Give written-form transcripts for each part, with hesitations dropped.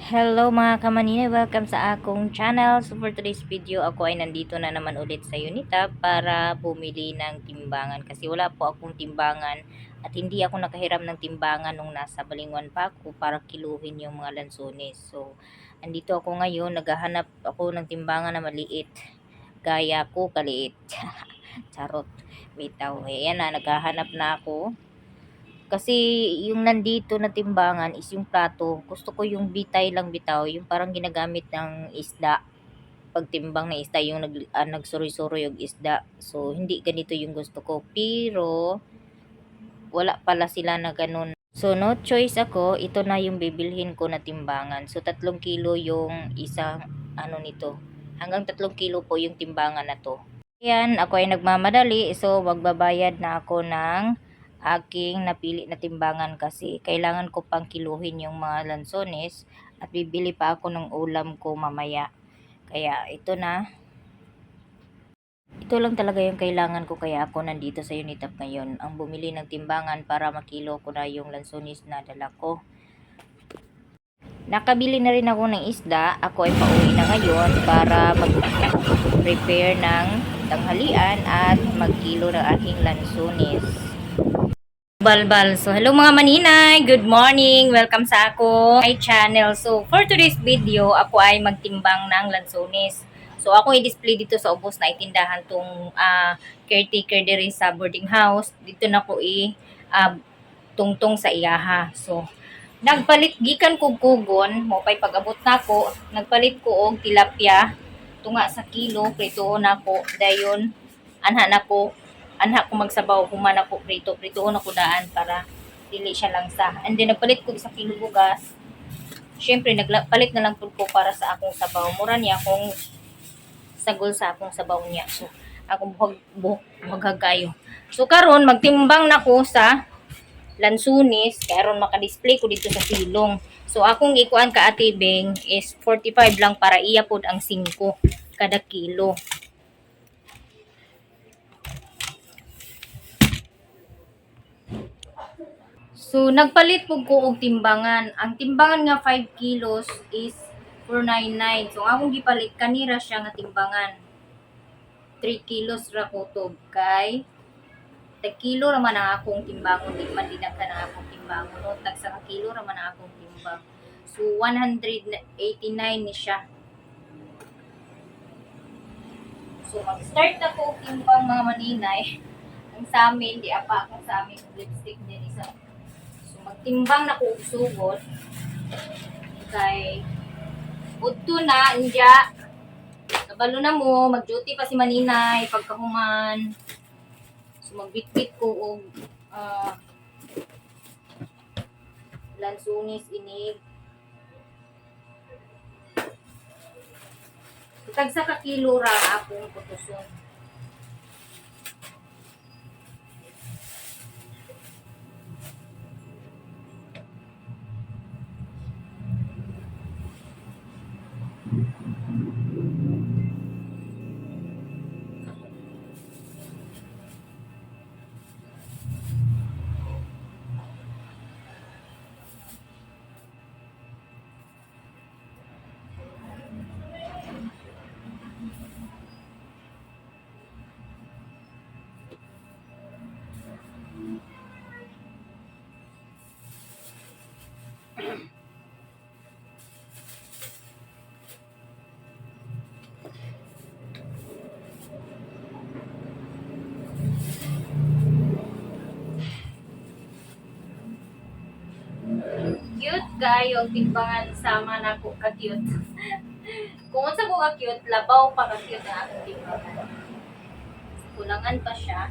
Hello mga kamanina, welcome sa akong channel. So for today's video, ako ay nandito na naman ulit sa Unita para bumili ng timbangan kasi wala po akong timbangan at hindi ako nakahiram ng timbangan nung nasa Balingwan pa ako para kiluhin yung mga lansones. So andito ako ngayon, naghahanap ako ng timbangan na maliit. Gaya ko kaliit. Charot. Bitaw. Ayan na, naghahanap na ako. Kasi yung nandito na timbangan is yung plato. Gusto ko yung bitay lang bitaw, yung parang ginagamit ng isda. Pagtimbang ng isda, yung nagsuroy-suroy yung isda. So, hindi ganito yung gusto ko. Pero, wala pala sila na ganun. So, no choice ako. Ito na yung bibilhin ko na timbangan. So, 3 kilo yung isang nito. Hanggang 3 kilo po yung timbangan na to. Ayan, ako ay nagmamadali. So, magbabayad na ako ng aking napili na timbangan kasi kailangan ko pang kiluhin yung mga lansones at bibili pa ako ng ulam ko mamaya. Kaya, ito na. Ito lang talaga yung kailangan ko kaya ako nandito sa Unitap ngayon. Ang bumili ng timbangan para makilo ko na yung lansones na dala ko. Nakabili na rin ako ng isda. Ako ay pauwi na ngayon para mag-prepare ng tanghalian at magkilo ng aking lansones. Balbal. So, hello mga maninay. Good morning. Welcome sa ako my channel. So, for today's video, ako ay magtimbang ng lansones. So, ako i-display dito sa ubos na itindahan tong caretaker diri sa boarding house. Dito na ko tungtong sa iyaha. So, nagpalit gikan kog kugon, mo pay pag-abot nako, nagpalit ko og tilapia tunga sa kilo, prito nako dayon anha nako anha ko magsabaw human ako prito nako daan para dili siya langsa. And then nagpalit ko sa kilo bugas. Syempre nagpalit na lang pud ko para sa akong sabaw. Mura niya akong sagol sa akong sabaw niya. So akong buhag kayo. So karon magtimbang nako sa lansunis karon maka-display ko dito sa silong. So akong gikuan ka atibeng is 45 lang para iya pod ang 5 kada kilo. So nagpalit pug ko og timbangan. Ang timbangan nga 5 kilos is 499. So akong gipalit kanira siya nga timbangan. 3 kilos ra ko to kay tag kilo raman ang akong timbangon, di man dinaghan ang akong timbangon, no? Tag sa kilo raman ang akong timbang. So 189 ni siya. So mag-start na ko timbang mga maninay. Ang sa amin, di apa akong sa amin lipstick din isa. So magtimbang na ko og sugod kay udto na indya. Kabalo na mo, mag-duty pa si maninay pagkahuman. So magbitbit ko og lansunis inig. Tag sa kakilo ra akong putuson. Cute kayo ang timbangan sama na ko ka-cute. Kung unsa ko ka-cute, labaw pa ka-cute ang akong timbangan. Kulangan pa siya.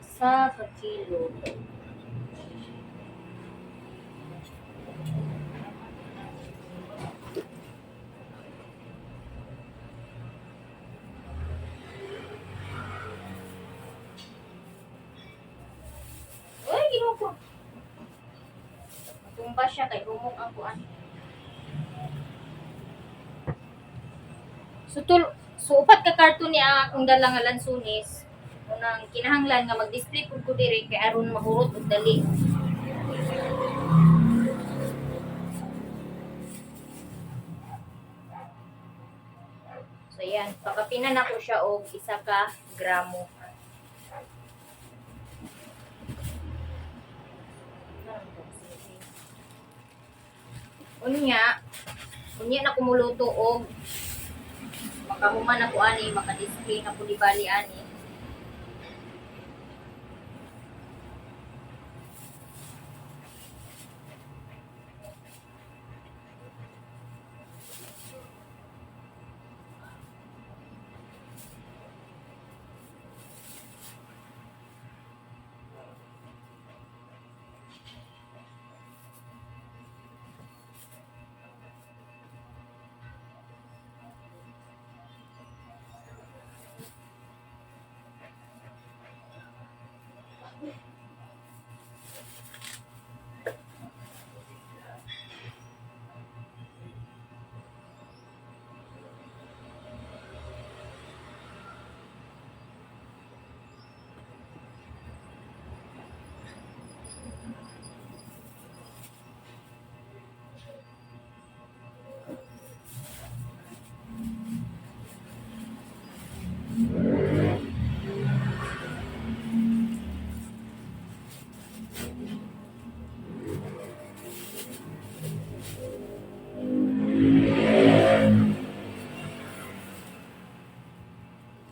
Sa ka-kilo. Uy, ginawa ko. Tumba siya kay humok ang kuan. So upat ka karton ni ang akong dala nga lansunis. nang kinahanglan nga mag-display pud ko diri kay aron mahurot og dali. So yan, pakapinan ako siya og 1 gramo. Unya, na kumuluto og makahuman ako ani, maka-display na ko di bali ani.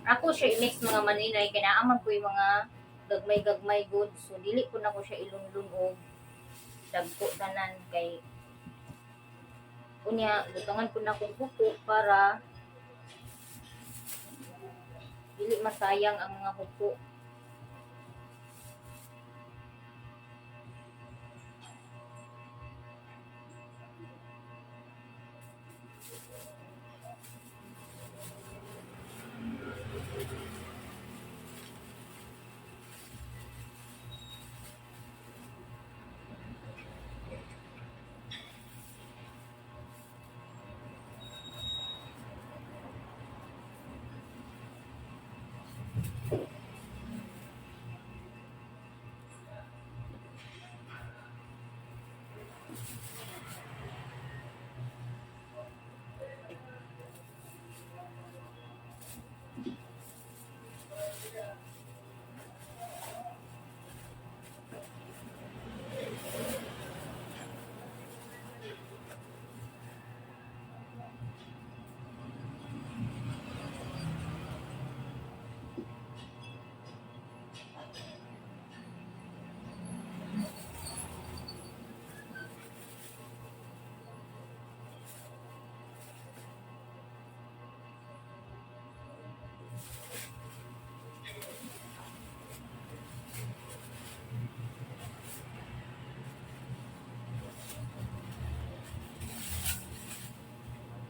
Ako siya i-mix mga maninay kay naaman ko yung mga gagmay-gagmay good. So dili ko na ko siya ilunlun og dagko tanan kay unya butangan ko na kong huko para dili masayang ang mga huko.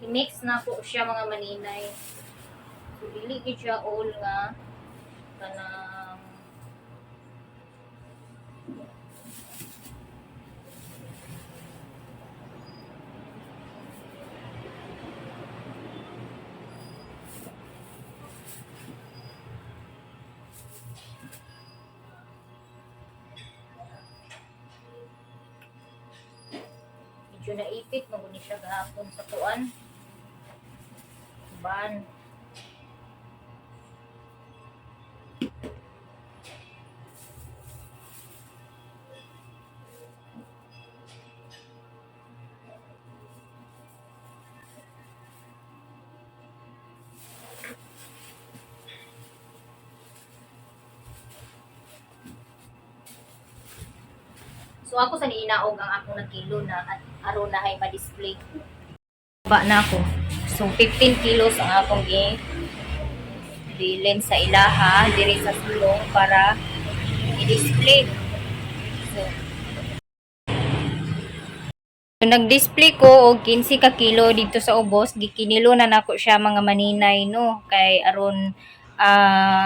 I-mix na ko siya mga maninay. So dili gid siya all nga kanang medyo naipit mo ni siya gahapon sa tuan. Ban. So ako sa niinaog ang akong nagkilo na at aron na hay ma-display. Ba na ako. So 15 kilos ang akong bilin sa ilaha diri sa sulong para i-display. So nag-display ko og 15 ka kilo dito sa ubos, gikinilo na nako siya mga maninay no kay aron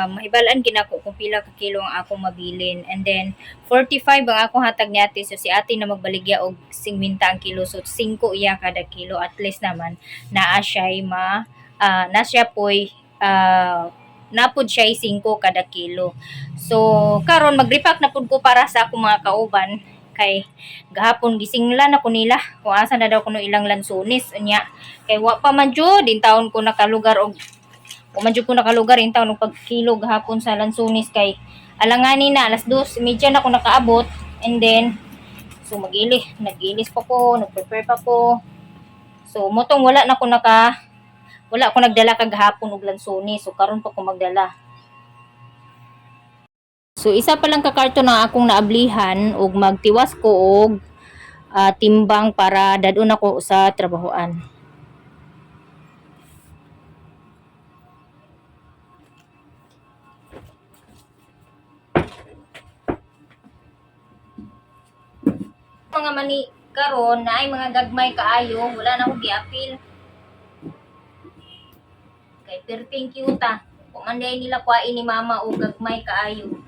mahibalaan ginako kung pila ka kilo ang akong mabilin. And then 45 ang akong hatag ni ate, so si ate na magbaligya og 50 ang kilo, so 5 iya kada kilo, at least naman naa siya na siya po'y napod siya 5 kada kilo. So karon mag-repack na pud ko para sa akong mga kauban kay gahapon gisinglan ako nila kung asa na daw kuno ilang lansones unya kay wa pa man jud din taon ko nakalugar og wa man jud ko nakalugar in taon og pagkilo gahapon sa lansones kay alanganin na alas 2:30 na ako nakaabot and then so nag-ilis pa ko, nag-prepare pa ko. So motong wala ko nagdala kagahapon og lansones so karon pa ko magdala. So isa pa lang ka karton na akong naablihan ug magtiwas ko og timbang para dadon ako sa trabahoan. Mga mani karon na ay mga gagmay kaayo, wala na ko giapil. Kay perting cute. Kumanday nila kuhain ni mama o gagmay kaayo.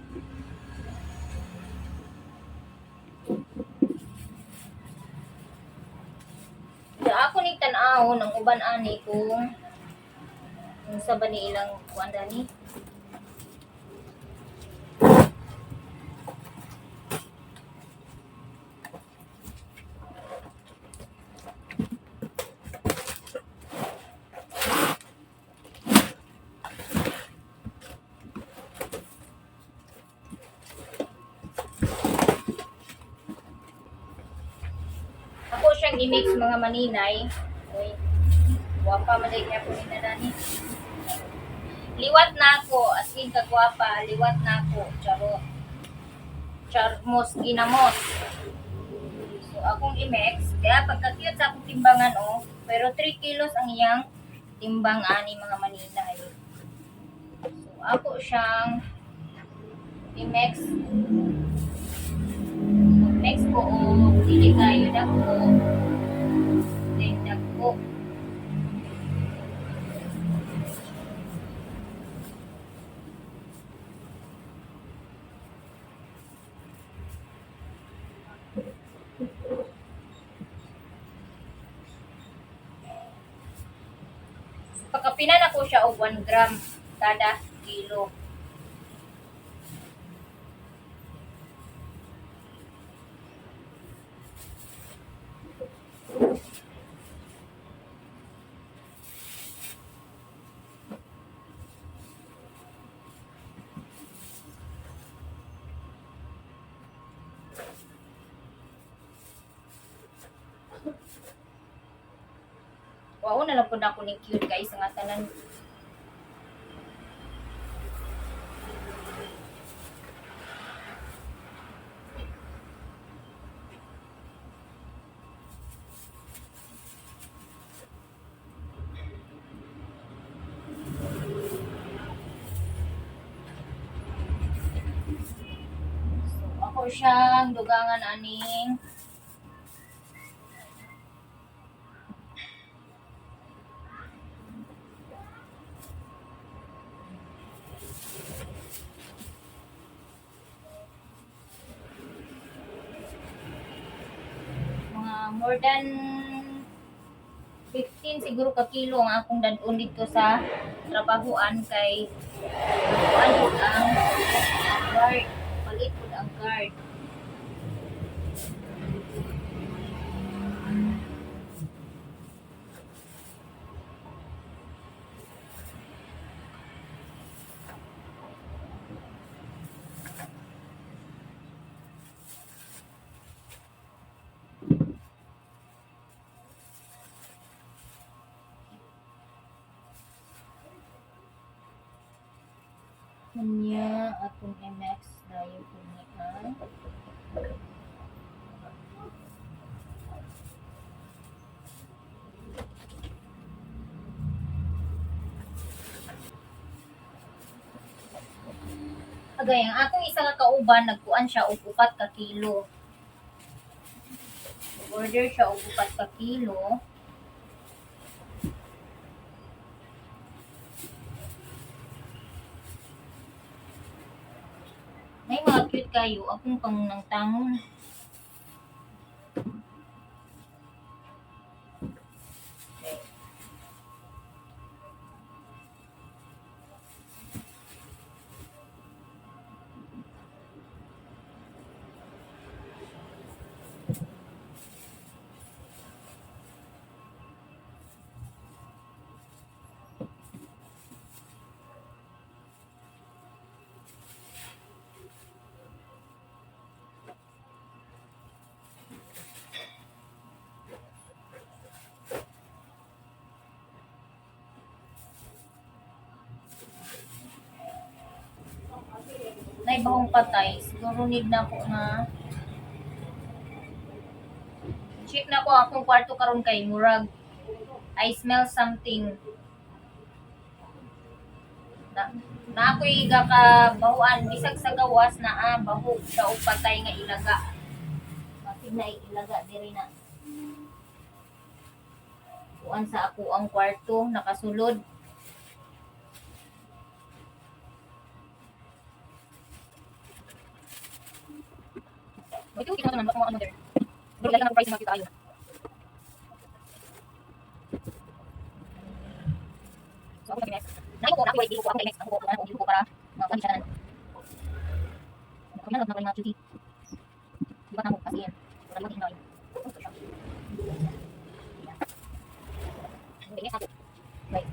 Sa ako ni tan-aw ng uban ani kung sa ba ni ilang kuanda ni. Ako siyang i-mix mga maninay. Uy, wapa maday niya po ni. Liwat na ako, as in kagwapa, liwat na ako, charot. Charmos, ginamos. So, akong i-mix, kaya pagka-cute sa akong timbangan, oh, pero 3 kilos ang iyang timbang ani mga maninay. So, ako siyang i-mix. Mix ko, oh, dili kayo dako. Then, dako. Pagkapinan ako siya og 1 gram kada kilo. Wow, na lang po na ako ni cute guys nga tanan. So, ako siyang dugangan aning more than 15 siguro ka kilo ang akong dadon dito sa trabahoan kay palit ang guard. Palit po ang guard. Kanya atong MX dayo po niya. Agay, ang akong isa ka kauban, nagkuan siya og 4 ka kilo. Order siya og 4 ka kilo. May mga cute kayo, akong pang nang tangon. may bahong patay, siguro need na ako na check na ko akong kwarto karon kay murag I smell something na ako'y gakabahuan bisag sa gawas na baho sa og patay nga ilaga. Masin na ilaga diri na. Kuan sa ako ang kwarto nakasulod. Ito kita naman ba ano diri. Pero lagi na price na kita ayo. So ako next. Naiko ko na ko ako next ako ko para makalisan. Kami na mga cutie. Di ba na mo kasi yan. Wala mo tingnan. Okay, ako. Right.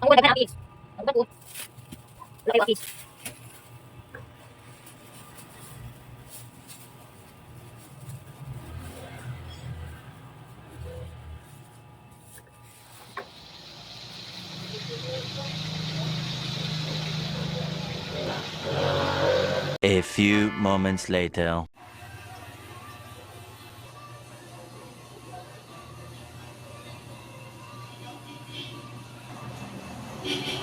Ang wala na apis. Ang bago. Wala kayo apis. A few moments later.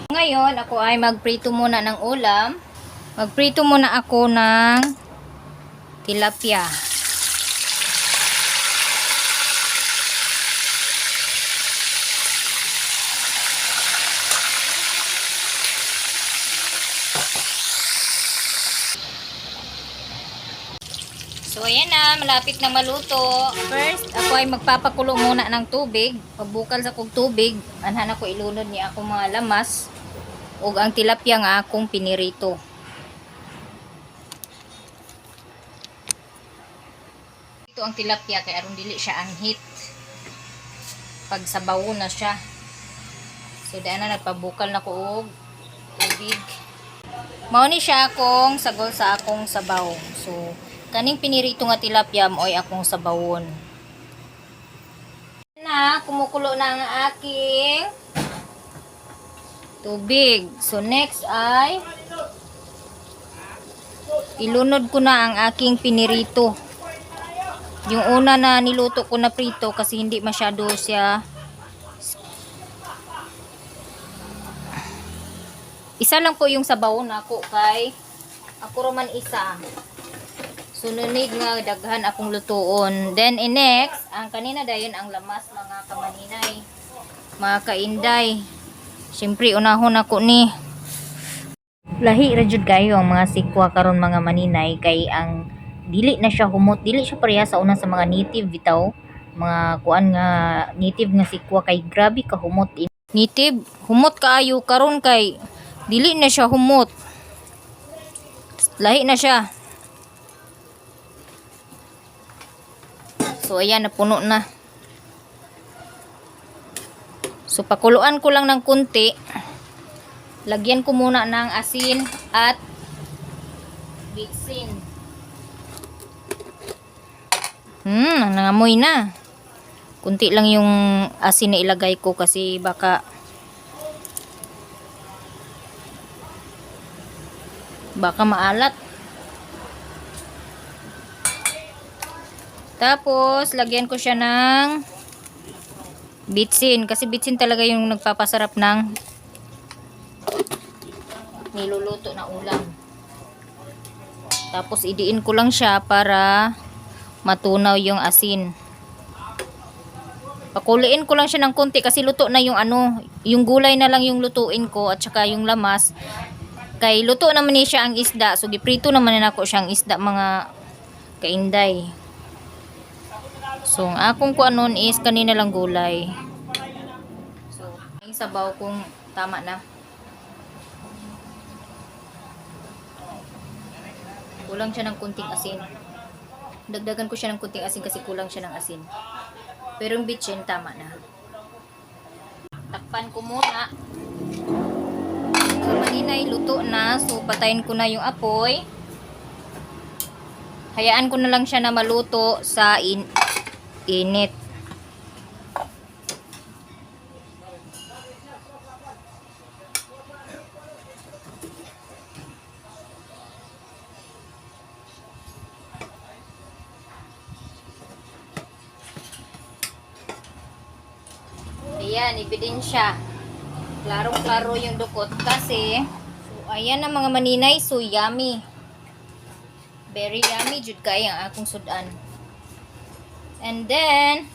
Ngayon, ako ay magprito muna ng ulam. Magprito muna ako ng tilapia. So, ayan na. Malapit na maluto. First, ako ay magpapakulo muna ng tubig. Pagbukal sa kong tubig, anhan ako ilunod niya ako mga lamas. Ug ang tilapia nga akong pinirito. Ito ang tilapia kay aron dili siya anghit. Pag sabaw na siya. So, daan na nagpabukal na ko og tubig. Mao ni siya akong sagol sa akong sabaw. So, kaning pinirito nga tilapia mo'y akong sabawon. Na, kumukulo na ang aking tubig. So, next ay ilunod ko na ang aking pinirito. Yung una na niluto ko na prito kasi hindi masyado siya. Isa lang po yung sabawon ako kay ako roman isa. Sununid nga daghan akong lutuon. Then next, ang kanina dayon ang lamas mga kamaninay. Mga kainday. Siyempre unahon ako ni. Lahi ra jud kayo ang mga sikwa karon mga maninay kay ang dili na siya humot, dili siya pareha sa una sa mga native bitaw. Mga kuan nga native nga sikwa kay grabe ka humot. Native humot kaayo karon kay dili na siya humot. Lahi na siya. So, ayan, napuno na. So, pakuluan ko lang ng kunti. Lagyan ko muna ng asin at bitsin. Nangamoy na. Kunti lang yung asin na ilagay ko kasi baka maalat. Tapos, lagyan ko siya ng bitsin. Kasi bitsin talaga yung nagpapasarap ng niluluto na ulam. Tapos, idiin ko lang siya para matunaw yung asin. Pakuliin ko lang siya ng konti kasi luto na yung yung gulay na lang yung lutuin ko at saka yung lamas. Kay luto naman ni siya ang isda. So, giprito naman na ako siyang isda mga kainday. So, ang akong kuanon is kanina lang gulay. So, yung sabaw kung tama na. Kulang siya ng kunting asin. Dagdagan ko siya ng kunting asin kasi kulang siya ng asin. Pero yung bitsin, tama na. Takpan ko muna. So, maninay, luto na. So, patayin ko na yung apoy. Hayaan ko na lang siya na maluto sa init. Ayan, ebidensya. Klarong-klaro yung dukot kasi so ayan ang mga maninay, so yummy. Very yummy jud kay ang akong sudan. And then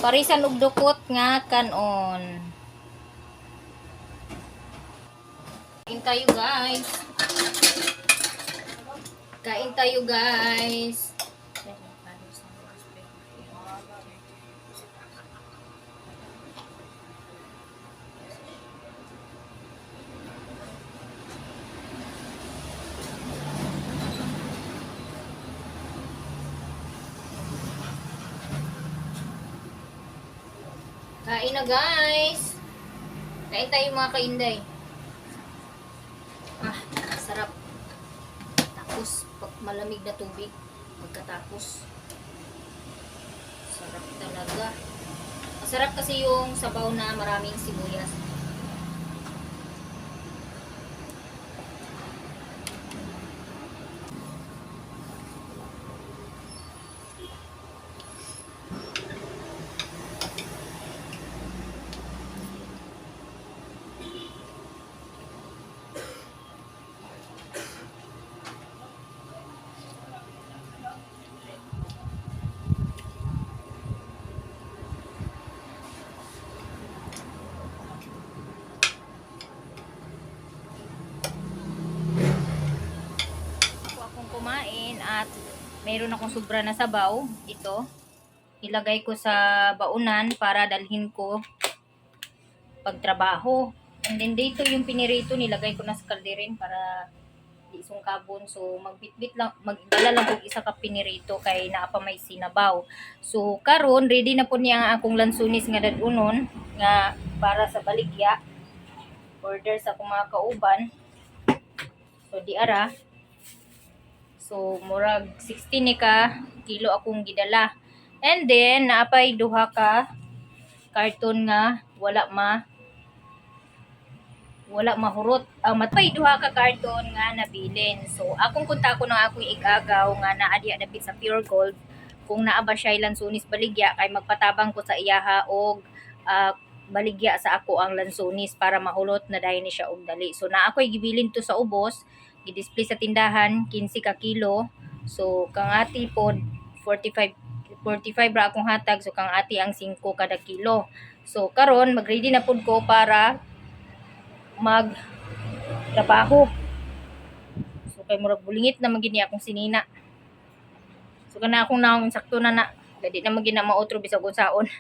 parisan og dukot nga kanon. Kain tayo guys. Kain tayo guys. Kain na guys. Kain tayo mga kainday. Ah, sarap. Tapos pag malamig na tubig pagkatapos. Sarap talaga. Masarap kasi yung sabaw na maraming sibuyas. Kumain at mayroon akong sobra na sabaw. Ito, ilagay ko sa baunan para dalhin ko pagtrabaho. And then dito yung pinirito, nilagay ko na sa kalderin para di sungkabon. So magbitbit lang, magdala lang og isa ka pinirito kay naa pa may sinabaw. So karon ready na po niya ang akong lansunis nga dadunon nga para sa baligya. Order sa akong mga kauban. So di ara. So, murag 60 ni ka kilo akong gidala. And then, naapay duha ka karton nga wala mahurot. Matpay duha ka karton nga nabilin. So, akong kunta ko ng akong igagaw nga naadi dapit sa Pure Gold. Kung naa ba siya lansunis baligya kay magpatabang ko sa iyaha og baligya sa ako ang lansunis para mahulot na dahil ni siya og dali. So, na ako'y gibilin to sa ubos i-display sa tindahan 15 ka kilo. So kang ati pod 45 ra akong hatag, so kang ati ang 5 kada kilo. So karon mag-ready na pod ko para mag trabaho. So kay murag bulingit na magini akong sinina. So kana akong naong sakto na dili na magina mautro bisag unsaon.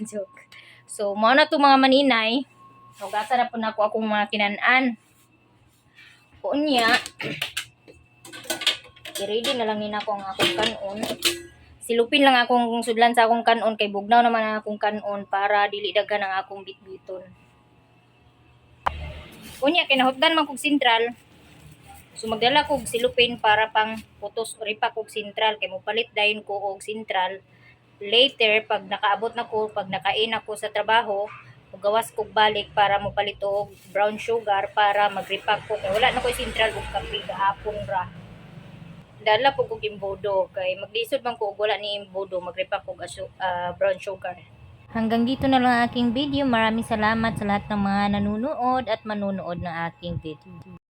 Joke. So mao na to mga maninay. Hugasa na po na ako akong mga kinan-an. Unya, i-ready na lang nina ko ang akong kanon. Silupin lang akong sudlan sa akong kanon kay bugnaw naman ang akong kanon para dili daghan ang akong bitbiton. Unya, kinahutdan man kog sentral. So magdala kog silupin para pang putos o ripa kog sentral kay mopalit dayon ko og sentral. Later, pag nakaabot na ko, pag nakain ako sa trabaho, gawas kog balik para mopalit og brown sugar para magripak ko kay wala na ko sentral ug kape gahapon ra. Dala po kog imbodo kay maglisod man ko og wala ni imbodo magripak kog brown sugar. Hanggang dito na lang ang aking video. Maraming salamat sa lahat ng mga nanonood at manonood ng aking video.